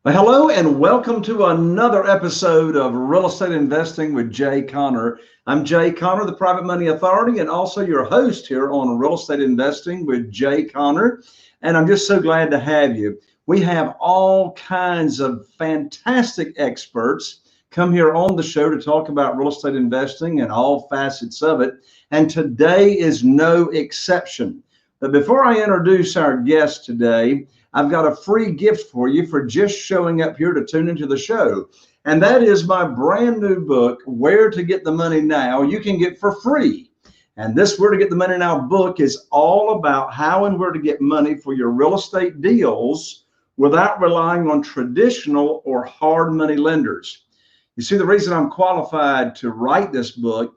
Well, hello and welcome to another episode of Real Estate Investing with Jay Conner. I'm Jay Conner, the Private Money Authority, and also your host here on Real Estate Investing with Jay Conner. And I'm just so glad to have you. We have all kinds of fantastic experts come here on the show to talk about real estate investing and all facets of it. And today is no exception. But before I introduce our guest today, I've got a free gift for you for just showing up here to tune into the show. And that is my brand new book, Where to Get the Money Now, you can get for free. And this Where to Get the Money Now book is all about how and where to get money for your real estate deals without relying on traditional or hard money lenders. You see, the reason I'm qualified to write this book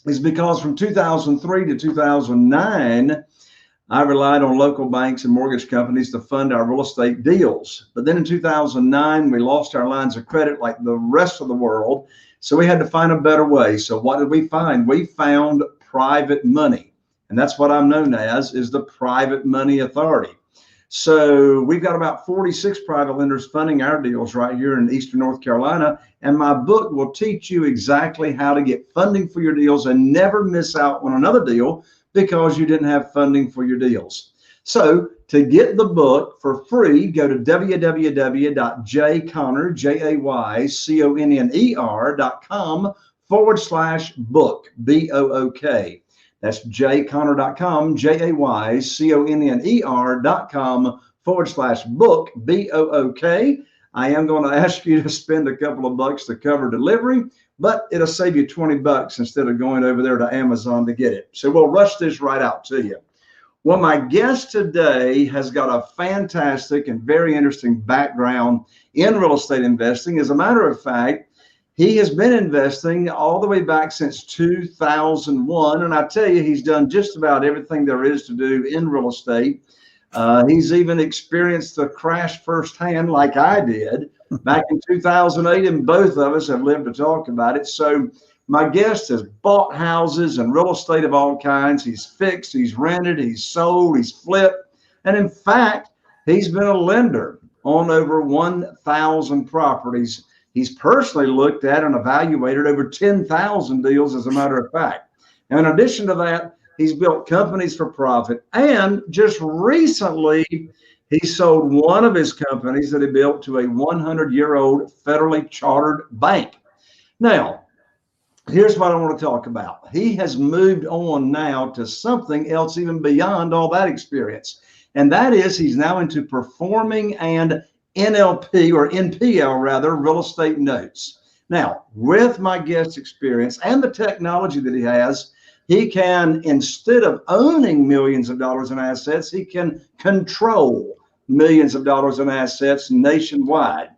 is because from 2003 to 2009, I relied on local banks and mortgage companies to fund our real estate deals. But then in 2009, we lost our lines of credit like the rest of the world. So we had to find a better way. So what did we find? We found private money. And that's what I'm known as, is the Private Money Authority. So we've got about 46 private lenders funding our deals right here in Eastern North Carolina. And my book will teach you exactly how to get funding for your deals and never miss out on another deal because you didn't have funding for your deals. So to get the book for free, go to www.jayconner.com/book, B-O-O-K. That's jayconner.com, jayconner.com/book, B-O-O-K. I am going to ask you to spend a couple of bucks to cover delivery, but it'll save you 20 bucks instead of going over there to Amazon to get it. So we'll rush this right out to you. Well, my guest today has got a fantastic and very interesting background in real estate investing. As a matter of fact, he has been investing all the way back since 2001. And I tell you, he's done just about everything there is to do in real estate. He's even experienced the crash firsthand like I did back in 2008, and both of us have lived to talk about it. So my guest has bought houses and real estate of all kinds. He's fixed, he's rented, he's sold, he's flipped. And in fact, he's been a lender on over 1,000 properties. He's personally looked at and evaluated over 10,000 deals, as a matter of fact. And in addition to that, he's built companies for profit. And just recently, he sold one of his companies that he built to a 100-year-old federally chartered bank. Now, here's what I want to talk about. He has moved on now to something else even beyond all that experience. And that is he's now into performing and NLP, or NPL rather, real estate notes. Now, with my guest's experience and the technology that he has, he can, instead of owning millions of dollars in assets, he can control millions of dollars in assets nationwide.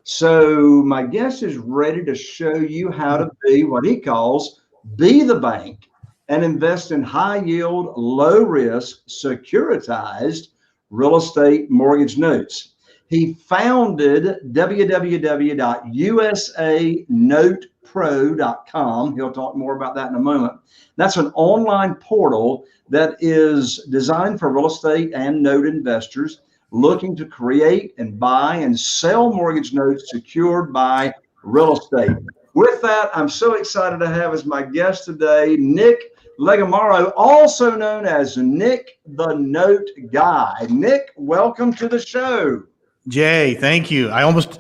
So my guest is ready to show you how to be what he calls be the bank and invest in high yield, low risk, securitized real estate mortgage notes. He founded www.usanotepro.com. He'll talk more about that in a moment. That's an online portal that is designed for real estate and note investors looking to create and buy and sell mortgage notes secured by real estate. With that, I'm so excited to have as my guest today, Nick Legamaro, also known as Nick the Note Guy. Nick, welcome to the show. Jay, thank you. I almost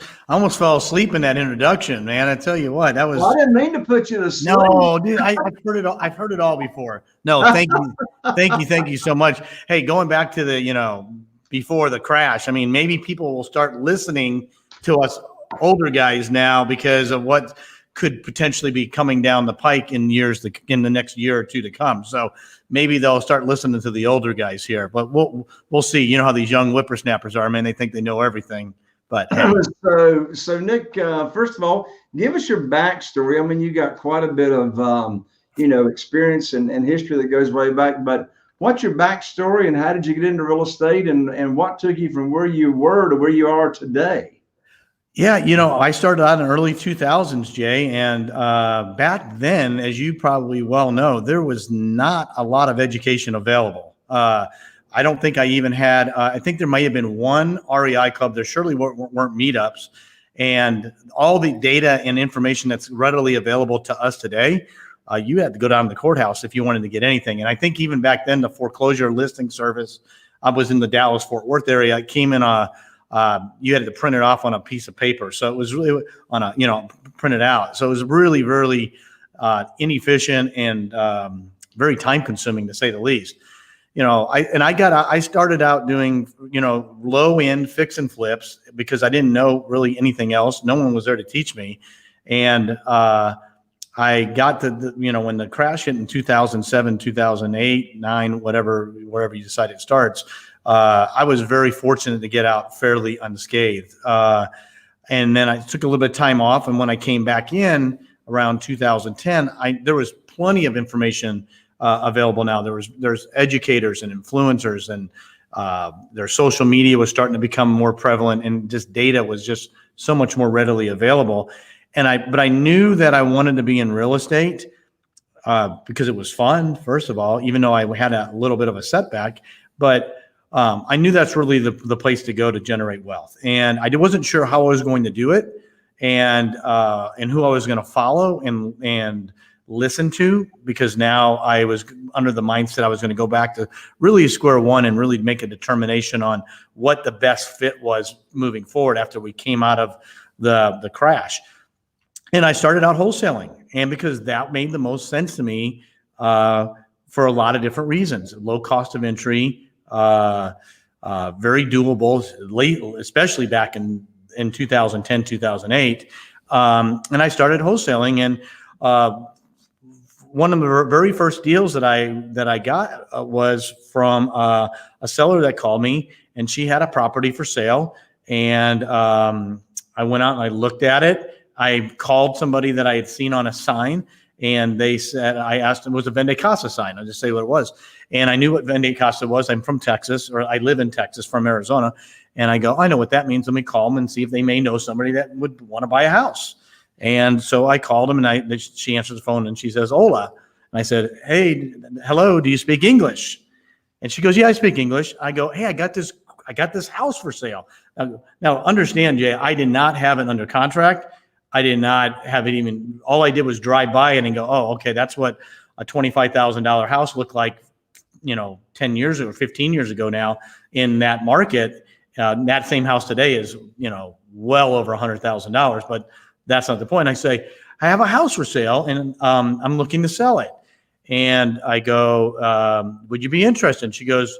fell asleep in that introduction, man. I tell you what, that was. Well, I didn't mean to put you to sleep. No, dude, I've heard it all. I've heard it all before. No, thank you, thank you so much. Hey, going back to the, before the crash. I mean, maybe people will start listening to us older guys now because of what could potentially be coming down the pike in the next year or two to come. So maybe they'll start listening to the older guys here, but we'll see. You know how these young whippersnappers are, man. They think they know everything. But hey. So Nick, first of all, give us your backstory. I mean, you got quite a bit of experience and history that goes way back. But what's your backstory, and how did you get into real estate, and what took you from where you were to where you are today? Yeah, I started out in the early 2000s, Jay, and back then, as you probably well know, there was not a lot of education available. I don't think I even had, I think there might have been one REI club. There surely weren't meetups. And all the data and information that's readily available to us today, you had to go down to the courthouse if you wanted to get anything. And I think even back then, the foreclosure listing service, I was in the Dallas-Fort Worth area. It came in you had to print it off on a piece of paper. So it was really on a, printed out. So it was really, really inefficient and very time consuming, to say the least. I started out doing, low end fix and flips because I didn't know really anything else. No one was there to teach me. And I got to, when the crash hit in 2007, 2008, 9, wherever you decide it starts, I was very fortunate to get out fairly unscathed. And then I took a little bit of time off. And when I came back in around 2010, there was plenty of information available now. There's educators and influencers, and their social media was starting to become more prevalent, and just data was just so much more readily available. But I knew that I wanted to be in real estate because it was fun, first of all, even though I had a little bit of a setback. But I knew that's really the place to go to generate wealth. And I wasn't sure how I was going to do it, and who I was going to follow and listen to, because now I was under the mindset I was going to go back to really square one and really make a determination on what the best fit was moving forward after we came out of the crash. And I started out wholesaling, and because that made the most sense to me for a lot of different reasons. Low cost of entry, very doable, especially back in 2010, 2008. And I started wholesaling, and one of the very first deals that I got was from a seller that called me, and she had a property for sale. And I went out and I looked at it. I called somebody that I had seen on a sign, and they said, I asked them, it was a Vende Casa sign. I'll just say what it was. And I knew what Vende Casa was. I'm from Texas, or I live in Texas from Arizona. And I go, I know what that means. Let me call them and see if they may know somebody that would want to buy a house. And so I called them, and she answers the phone, and she says, hola. And I said, hey, hello, do you speak English? And she goes, yeah, I speak English. I go, hey, I got this house for sale. Now understand, Jay, I did not have it under contract. I did not have it even, all I did was drive by it and go, oh, okay, that's what a $25,000 house looked like, 10 years or 15 years ago now in that market. That same house today is, well over $100,000, but that's not the point. I say, I have a house for sale, and I'm looking to sell it. And I go, would you be interested? And she goes,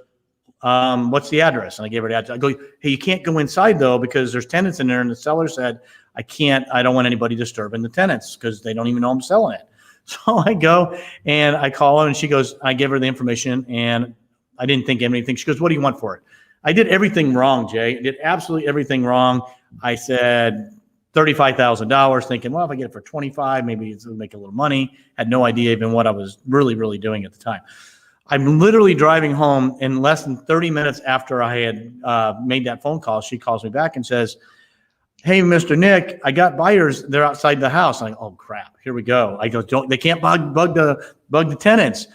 what's the address? And I gave her the address. I go, hey, you can't go inside though, because there's tenants in there. And the seller said, I don't want anybody disturbing the tenants because they don't even know I'm selling it. So I go and I call her, and she goes, I give her the information, and I didn't think of anything. She goes, what do you want for it? I did everything wrong, Jay. I did absolutely everything wrong. I said $35,000, thinking, well, if I get it for 25, maybe it'll make a little money. Had no idea even what I was really, really doing at the time. I'm literally driving home, in less than 30 minutes after I had made that phone call. She calls me back and says, hey, Mr. Nick, I got buyers. They're outside the house. I'm like, oh crap, here we go. I go, they can't bug the tenants.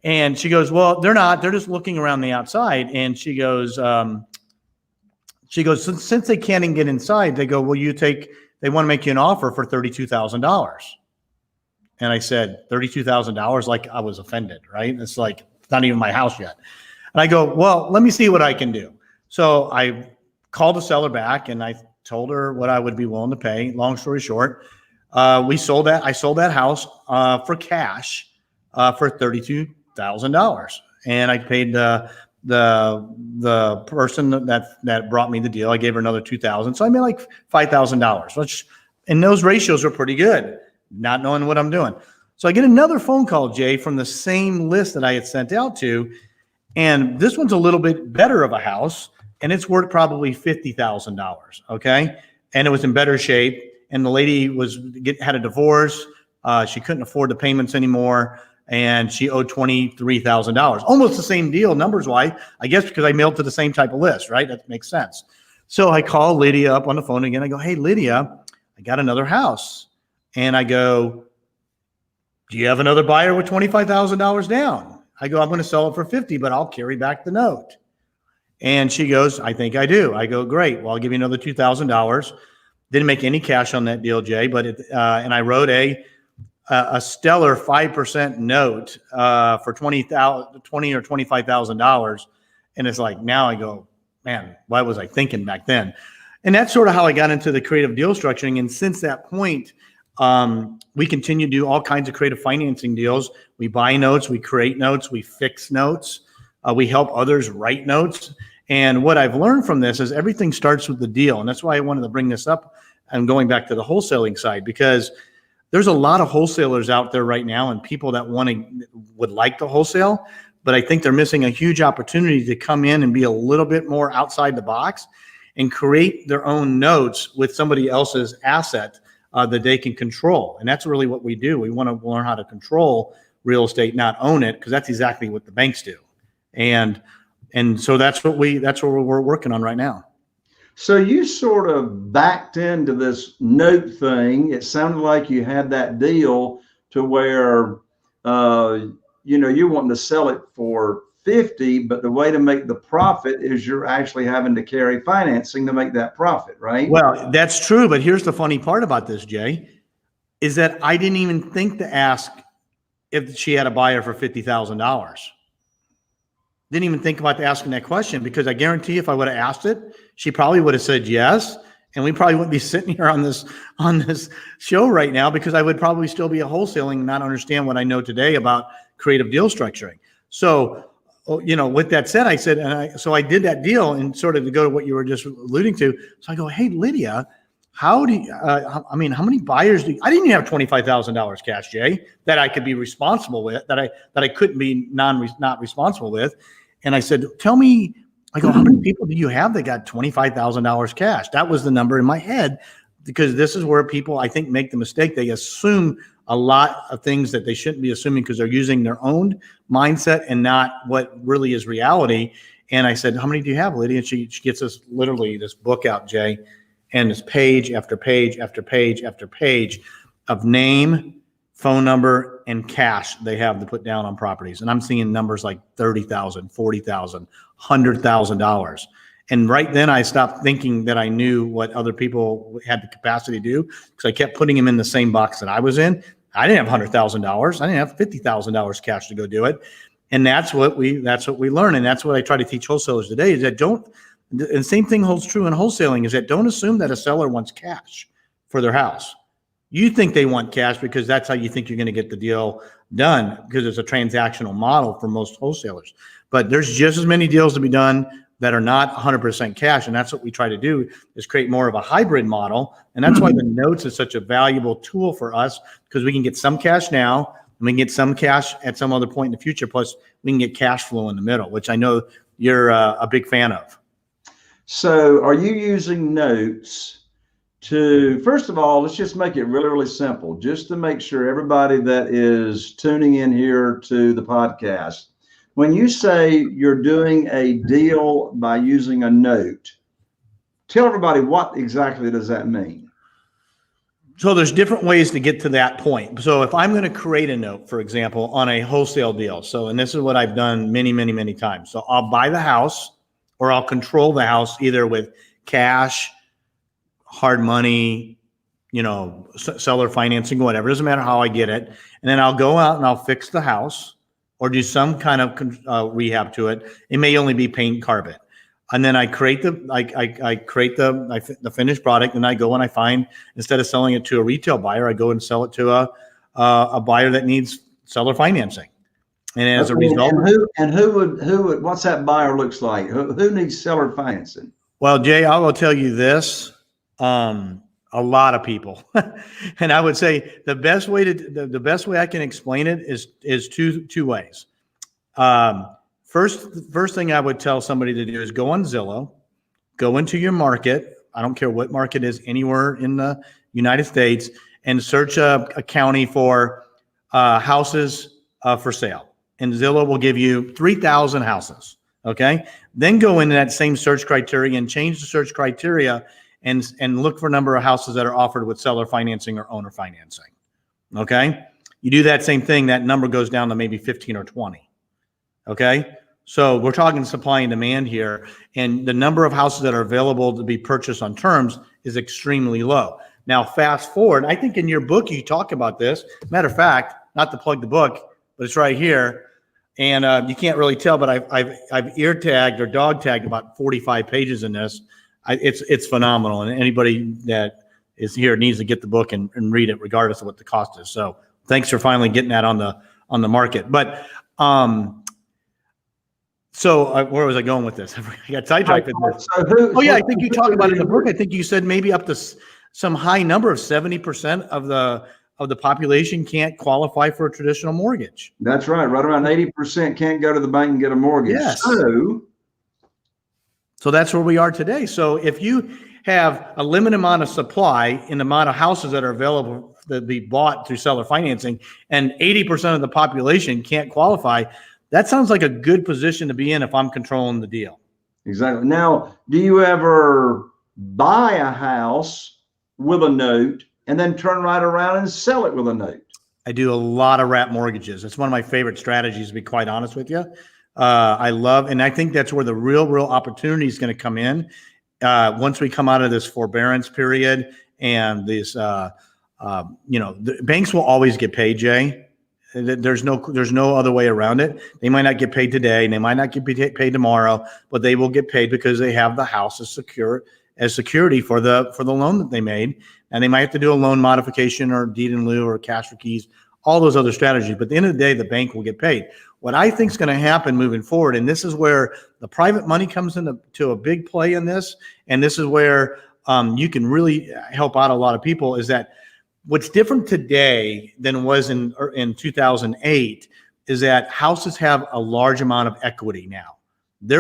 And she goes, well, they're not. They're just looking around the outside. And she goes, since they can't even get inside, they go, they want to make you an offer for $32,000. And I said, $32,000, like I was offended, right? It's like, it's not even my house yet. And I go, well, let me see what I can do. So I called the seller back, and I told her what I would be willing to pay. Long story short, I sold that house for cash for $32,000. And I paid the person that brought me the deal. I gave her another $2,000. So I made like $5,000, which, and those ratios are pretty good, not knowing what I'm doing. So I get another phone call, Jay, from the same list that I had sent out to. And this one's a little bit better of a house, and it's worth probably $50,000. Okay. And it was in better shape. And the lady had a divorce. She couldn't afford the payments anymore. And she owed $23,000. Almost the same deal numbers wise, I guess, because I mailed to the same type of list, right? That makes sense. So I call Lydia up on the phone again. I go, hey, Lydia, I got another house. And I go, do you have another buyer with $25,000 down? I go, I'm going to sell it for $50,000, but I'll carry back the note. And she goes, I think I do. I go, great. Well, I'll give you another $2,000. Didn't make any cash on that deal, Jay, but and I wrote a stellar 5% note for $20 or $25,000. And it's like, now I go, man, why was I thinking back then? And that's sort of how I got into the creative deal structuring. And since that point, we continue to do all kinds of creative financing deals. We buy notes, we create notes, we fix notes, we help others write notes. And what I've learned from this is everything starts with the deal. And that's why I wanted to bring this up and going back to the wholesaling side, because there's a lot of wholesalers out there right now and people that would like to wholesale, but I think they're missing a huge opportunity to come in and be a little bit more outside the box and create their own notes with somebody else's asset that they can control. And that's really what we do. We want to learn how to control real estate, not own it, because that's exactly what the banks do. And so that's what we're working on right now. So you sort of backed into this note thing. It sounded like you had that deal to where, you're wanting to sell it for 50, but the way to make the profit is you're actually having to carry financing to make that profit, right? Well, that's true. But here's the funny part about this, Jay, is that I didn't even think to ask if she had a buyer for $50,000. Didn't even think about asking that question, because I guarantee if I would have asked it, she probably would have said yes. And we probably wouldn't be sitting here on this show right now, because I would probably still be a wholesaling and not understand what I know today about creative deal structuring. So, with that said, I said, so I did that deal, and sort of to go to what you were just alluding to. So I go, hey, Lydia, how many buyers I didn't even have $25,000 cash, Jay, that I could be responsible with, that I couldn't be not responsible with. And I said, tell me, I go, how many people do you have that got $25,000 cash? That was the number in my head, because this is where people, I think, make the mistake. They assume a lot of things that they shouldn't be assuming, because they're using their own mindset and not what really is reality. And I said, how many do you have, Lydia? And she gets us literally this book out, Jay, and it's page after page after page after page of name, phone number, and cash they have to put down on properties. And I'm seeing numbers like $30,000, $40,000, $100,000. And right then I stopped thinking that I knew what other people had the capacity to do, because I kept putting them in the same box that I was in. I didn't have $100,000. I didn't have $50,000 cash to go do it. And that's what we learn. And that's what I try to teach wholesalers today, is that and the same thing holds true in wholesaling, is that don't assume that a seller wants cash for their house. You think they want cash because that's how you think you're going to get the deal done, because it's a transactional model for most wholesalers. But there's just as many deals to be done that are not 100% cash. And that's what we try to do, is create more of a hybrid model. And that's why the notes is such a valuable tool for us, because we can get some cash now and we can get some cash at some other point in the future. Plus we can get cash flow in the middle, which I know you're a big fan of. So are you using notes to, first of all, let's just make it really, really simple, just to make sure everybody that is tuning in here to the podcast, when you say you're doing a deal by using a note, tell everybody, what exactly does that mean? So there's different ways to get to that point. So if I'm going to create a note, for example, on a wholesale deal, and this is what I've done many, many, many times. So I'll buy the house, or I'll control the house either with cash, hard money, seller financing, whatever. It doesn't matter how I get it. And then I'll go out and I'll fix the house, or do some kind of rehab to it. It may only be paint, carpet. And then I create the finished product, and I go and I find, instead of selling it to a retail buyer, I go and sell it to a buyer that needs seller financing. And as a result, who would what's that buyer looks like? Who needs seller financing? Well, Jay, I will tell you this. A lot of people. And I would say the best way I can explain it is two ways. First thing I would tell somebody to do is go on Zillow, go into your market. I don't care what market is anywhere in the United States, and search a county for houses for sale. And Zillow will give you 3,000 houses. Okay. Then go into that same search criteria and change the search criteria and look for a number of houses that are offered with seller financing or owner financing. Okay. You do that same thing, that number goes down to maybe 15 or 20. Okay. So we're talking supply and demand here, and the number of houses that are available to be purchased on terms is extremely low. Now, fast forward, I think in your book you talk about this. Matter of fact, not to plug the book, but it's right here, and you can't really tell, but I've ear tagged or dog tagged about 45 pages in this. It's phenomenal, and anybody that is here needs to get the book and read it, regardless of what the cost is. So, thanks for finally getting that on the market. But where was I going with this? I got sidetracked with this. I think you talk about it in the book. I think you said maybe up to some high number of 70% of the population can't qualify for a traditional mortgage. That's right. Right around 80% can't go to the bank and get a mortgage. Yes. So that's where we are today. So if you have a limited amount of supply in the amount of houses that are available to be bought through seller financing, and 80% of the population can't qualify, that sounds like a good position to be in if I'm controlling the deal. Exactly. Now, do you ever buy a house with a note and then turn right around and sell it with a note? I do a lot of wrap mortgages. It's one of my favorite strategies, to be quite honest with you. I love, and I think that's where the real opportunity is going to come in once we come out of this forbearance period. And this, the banks will always get paid, Jay. There's no other way around it. They might not get paid today, and they might not get paid tomorrow, but they will get paid because they have the house as security for the loan that they made. And they might have to do a loan modification or deed in lieu or cash for keys, all those other strategies. But at the end of the day, the bank will get paid. What I think is going to happen moving forward, and this is where the private money comes into a big play in this, and this is where you can really help out a lot of people, is that what's different today than was in 2008 is that houses have a large amount of equity now. They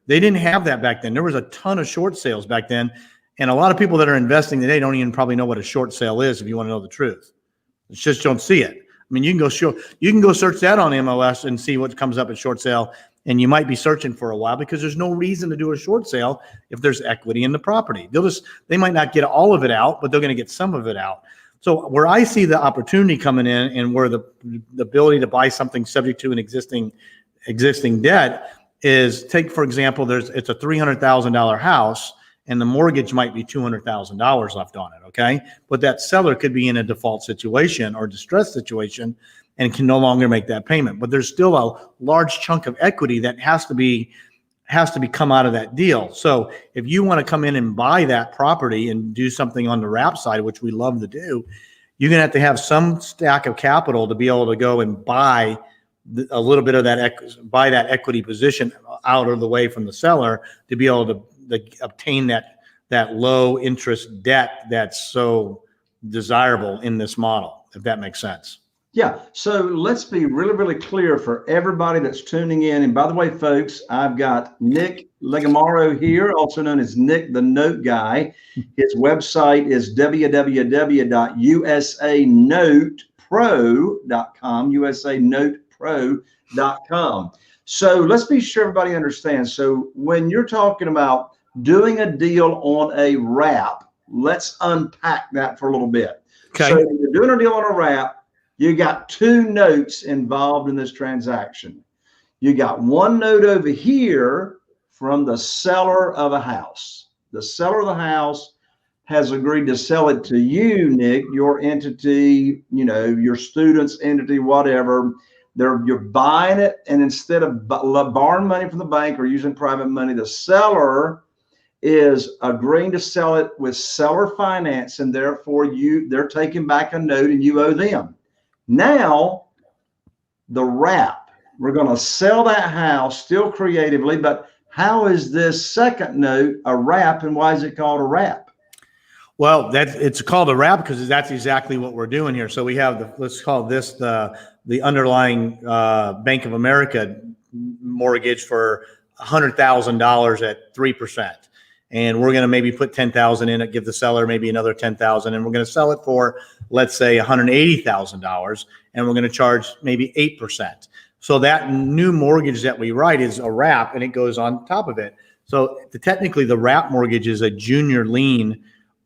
didn't have that back then. There was a ton of short sales back then, and a lot of people that are investing today don't even probably know what a short sale is, if you want to know the truth. It's just don't see it. I mean, you can go search that on MLS and see what comes up at short sale, and you might be searching for a while because there's no reason to do a short sale if there's equity in the property. They might not get all of it out, but they're going to get some of it out. So where I see the opportunity coming in, and where the ability to buy something subject to an existing debt is, take for example, it's a $300,000 house, and the mortgage might be $200,000 left on it, okay? But that seller could be in a default situation or distress situation and can no longer make that payment. But there's still a large chunk of equity that has to come out of that deal. So if you want to come in and buy that property and do something on the wrap side, which we love to do, you're going to have some stack of capital to be able to go and buy a little bit of buy that equity position out of the way from the seller to be able to obtain that low interest debt that's so desirable in this model, if that makes sense. Yeah. So let's be really, really clear for everybody that's tuning in. And by the way, folks, I've got Nick Legamaro here, also known as Nick the Note Guy. His website is www.usanotepro.com, usanotepro.com. So let's be sure everybody understands. So when you're talking about doing a deal on a wrap, let's unpack that for a little bit. Okay. So when you're doing a deal on a wrap, you got two notes involved in this transaction. You got one note over here from the seller of a house. The seller of the house has agreed to sell it to you, Nick, your entity, your student's entity, whatever. You're buying it, and instead of borrowing money from the bank or using private money, the seller is agreeing to sell it with seller finance, and therefore they're taking back a note and you owe them. Now, the wrap, we're going to sell that house still creatively, but how is this second note a wrap, and why is it called a wrap? Well, it's called a wrap because that's exactly what we're doing here. So we have let's call this the underlying Bank of America mortgage for $100,000 at 3%. And we're going to maybe put 10,000 in it, give the seller maybe another 10,000, and we're going to sell it for, let's say, $180,000, and we're going to charge maybe 8%. So that new mortgage that we write is a wrap, and it goes on top of it. So technically, the wrap mortgage is a junior lien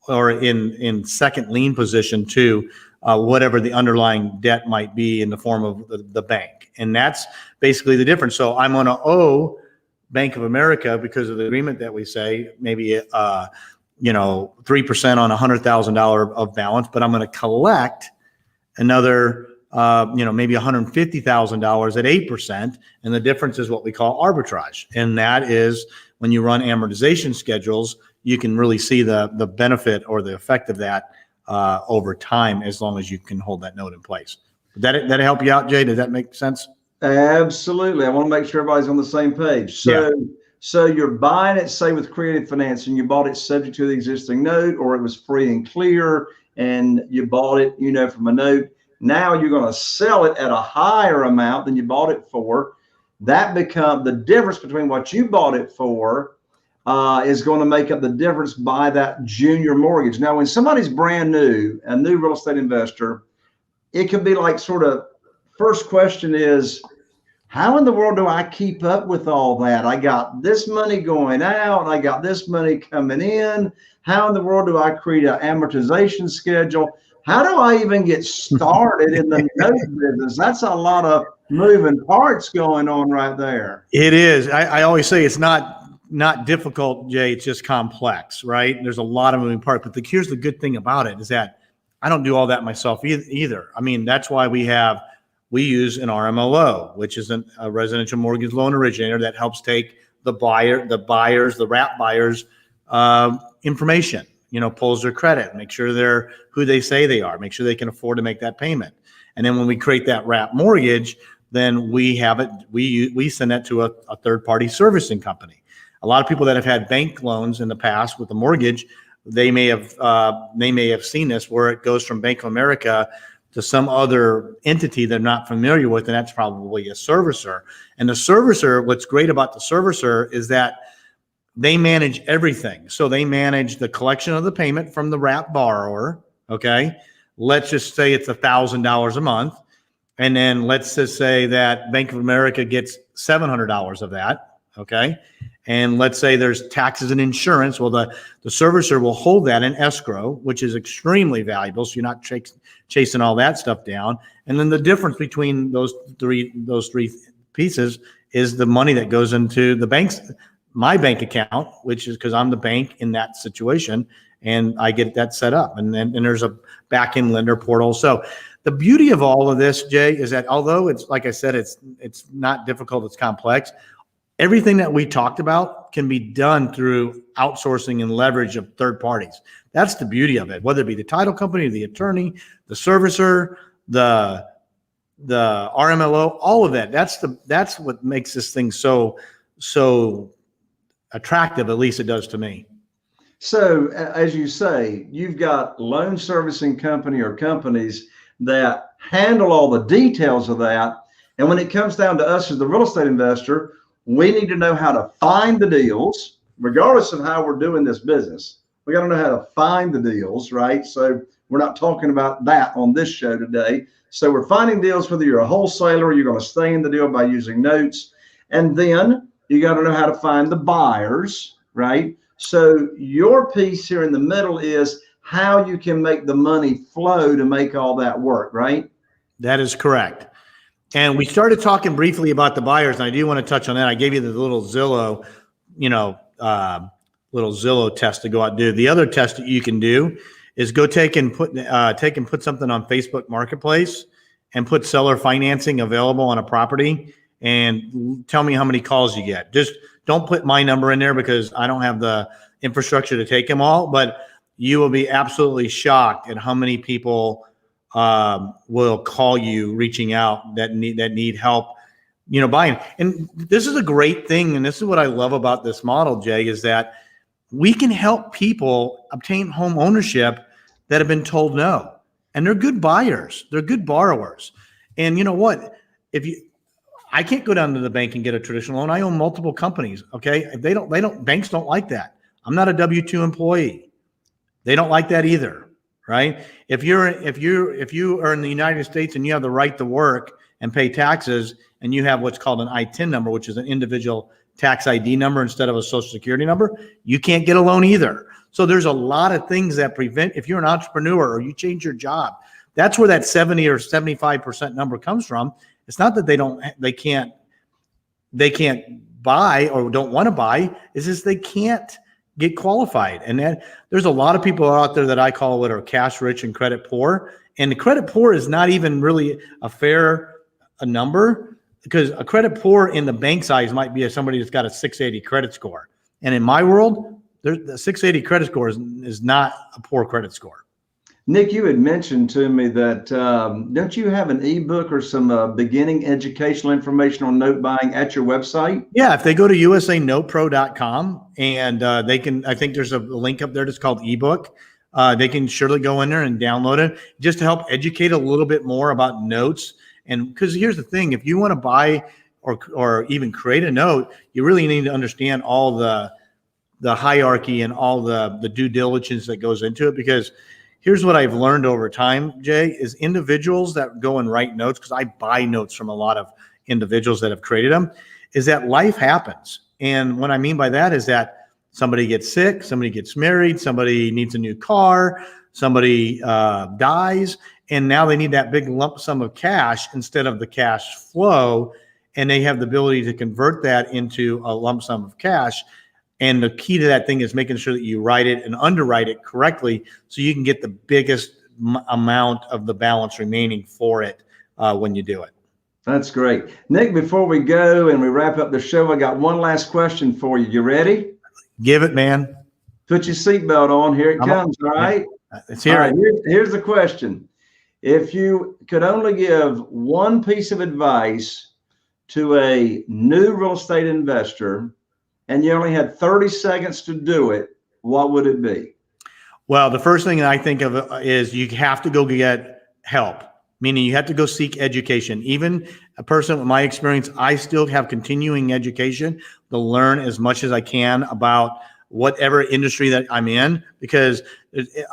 or in second lien position to whatever the underlying debt might be in the form of the bank. And that's basically the difference. So I'm going to owe Bank of America, because of the agreement that we say, maybe 3% on $100,000 of balance, but I'm going to collect another maybe $150,000 at 8%. And the difference is what we call arbitrage. And that is when you run amortization schedules, you can really see the benefit or the effect of that over time, as long as you can hold that note in place. Did that help you out, Jay? Does that make sense? Absolutely. I want to make sure everybody's on the same page. So you're buying it, say with creative financing, you bought it subject to the existing note, or it was free and clear and you bought it, from a note. Now you're going to sell it at a higher amount than you bought it for. That becomes the difference between what you bought it for is going to make up the difference by that junior mortgage. Now, when somebody's brand new, a new real estate investor, it can be like sort of first question is, how in the world do I keep up with all that? I got this money going out. I got this money coming in. How in the world do I create an amortization schedule? How do I even get started in the note business? That's a lot of moving parts going on right there. It is. I always say it's not difficult, Jay. It's just complex, right? There's a lot of moving parts. But here's the good thing about it is that I don't do all that myself either. I mean, that's why we use an RMLO, which is a residential mortgage loan originator that helps take the wrap buyers information, pulls their credit, make sure they're who they say they are, make sure they can afford to make that payment. And then when we create that wrap mortgage, then we have it, we send that to a third-party servicing company. A lot of people that have had bank loans in the past with a mortgage, they may have seen this where it goes from Bank of America to some other entity they're not familiar with, and that's probably a servicer. And the servicer, what's great about the servicer is that they manage everything. So they manage the collection of the payment from the wrap borrower, okay? Let's just say it's $1,000 a month. And then let's just say that Bank of America gets $700 of that, okay? And let's say there's taxes and insurance. Well, the servicer will hold that in escrow, which is extremely valuable. So you're not chasing all that stuff down. And then the difference between those three pieces is the money that goes into the bank's, my bank account, which is because I'm the bank in that situation, and I get that set up. And then there's a back-end lender portal. So the beauty of all of this, Jay, is that although it's, like I said, it's not difficult, it's complex. Everything that we talked about can be done through outsourcing and leverage of third parties. That's the beauty of it, whether it be the title company, the attorney, the servicer, the RMLO, all of that. That's what makes this thing so attractive, at least it does to me. So as you say, you've got loan servicing company or companies that handle all the details of that. And when it comes down to us as the real estate investor, we need to know how to find the deals, regardless of how we're doing this business. We got to know how to find the deals, right? So we're not talking about that on this show today. So we're finding deals, whether you're a wholesaler or you're going to stay in the deal by using notes. And then you got to know how to find the buyers, right? So your piece here in the middle is how you can make the money flow to make all that work, right? That is correct. And we started talking briefly about the buyers, and I do want to touch on that. I gave you the little Zillow, test to go out and do. The other test that you can do is go take and put something on Facebook Marketplace and put seller financing available on a property, and tell me how many calls you get. Just don't put my number in there because I don't have the infrastructure to take them all, but you will be absolutely shocked at how many people will call you reaching out that need help, buying. And this is a great thing. And this is what I love about this model, Jay, is that we can help people obtain home ownership that have been told no. And they're good buyers. They're good borrowers. And you know what? I can't go down to the bank and get a traditional loan. I own multiple companies. Okay. Banks don't like that. I'm not a W-2 employee. They don't like that either. Right? If you are in the United States and you have the right to work and pay taxes, and you have what's called an I-10 number, which is an individual tax ID number instead of a social security number, you can't get a loan either. So there's a lot of things that prevent, if you're an entrepreneur or you change your job, That's where that 70 or 75% number comes from. It's not that they can't buy or don't want to buy. It's just they can't get qualified. And then there's a lot of people out there that I call what are cash rich and credit poor. And the credit poor is not even really a number, because a credit poor in the bank size might be somebody that's got a 680 credit score. And in my world, the 680 credit score is not a poor credit score. Nick, you had mentioned to me that don't you have an ebook or some beginning educational information on note buying at your website? Yeah, if they go to usanotepro.com and they can, I think there's a link up there that's called ebook. They can surely go in there and download it just to help educate a little bit more about notes. And because here's the thing, if you want to buy or even create a note, you really need to understand all the hierarchy and all the due diligence that goes into it. Because here's what I've learned over time, Jay, is individuals that go and write notes, because I buy notes from a lot of individuals that have created them, is that life happens. And what I mean by that is that somebody gets sick, somebody gets married, somebody needs a new car, somebody dies, and now they need that big lump sum of cash instead of the cash flow, and they have the ability to convert that into a lump sum of cash. And the key to that thing is making sure that you write it and underwrite it correctly so you can get the biggest amount of the balance remaining for it when you do it. That's great. Nick, before we go and we wrap up the show, I got one last question for you. You ready? Give it, man. Put your seatbelt on. Here it comes, all right? Let's hear it. Here's the question. If you could only give one piece of advice to a new real estate investor and you only had 30 seconds to do it, what would it be? Well, the first thing I think of is you have to go get help, meaning you have to go seek education. Even a person with my experience, I still have continuing education to learn as much as I can about whatever industry that I'm in, because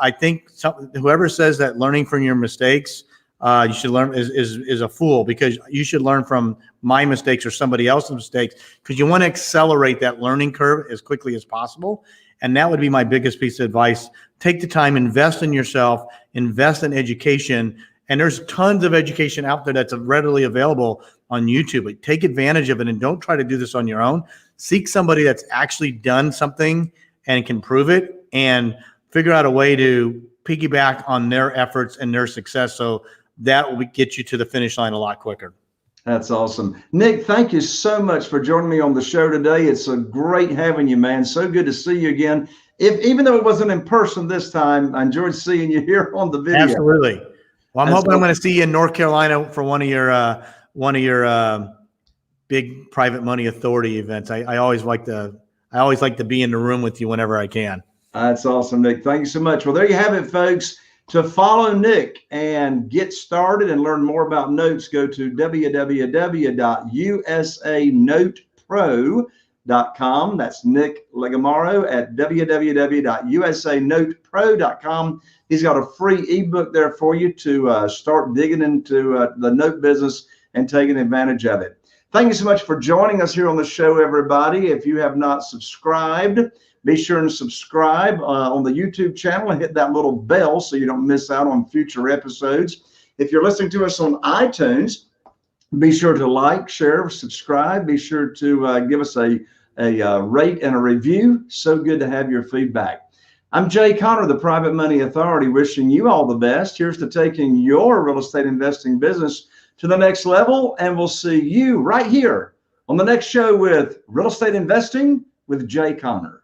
I think whoever says that learning from your mistakes, you should learn is a fool, because you should learn from my mistakes or somebody else's mistakes, because you want to accelerate that learning curve as quickly as possible. And that would be my biggest piece of advice. Take the time, invest in yourself, invest in education. And there's tons of education out there that's readily available on YouTube. But take advantage of it and don't try to do this on your own. Seek somebody that's actually done something and can prove it, and figure out a way to piggyback on their efforts and their success. So that will get you to the finish line a lot quicker. That's awesome. Nick, thank you so much for joining me on the show today. It's a great having you, man. So good to see you again. Even though it wasn't in person this time, I enjoyed seeing you here on the video. Absolutely. Well, I'm hoping I'm going to see you in North Carolina for one of your big private money authority events. I always like to be in the room with you whenever I can. That's awesome, Nick. Thank you so much. Well, there you have it, folks. To follow Nick and get started and learn more about notes, go to www.usanotepro.com. That's Nick Legamaro at www.usanotepro.com. He's got a free ebook there for you to start digging into the note business and taking advantage of it. Thank you so much for joining us here on the show, everybody. If you have not subscribed, be sure and subscribe on the YouTube channel and hit that little bell so you don't miss out on future episodes. If you're listening to us on iTunes, be sure to like, share, subscribe. Be sure to give us a rate and a review. So good to have your feedback. I'm Jay Conner, the Private Money Authority, wishing you all the best. Here's to taking your real estate investing business to the next level, and we'll see you right here on the next show with Real Estate Investing with Jay Conner.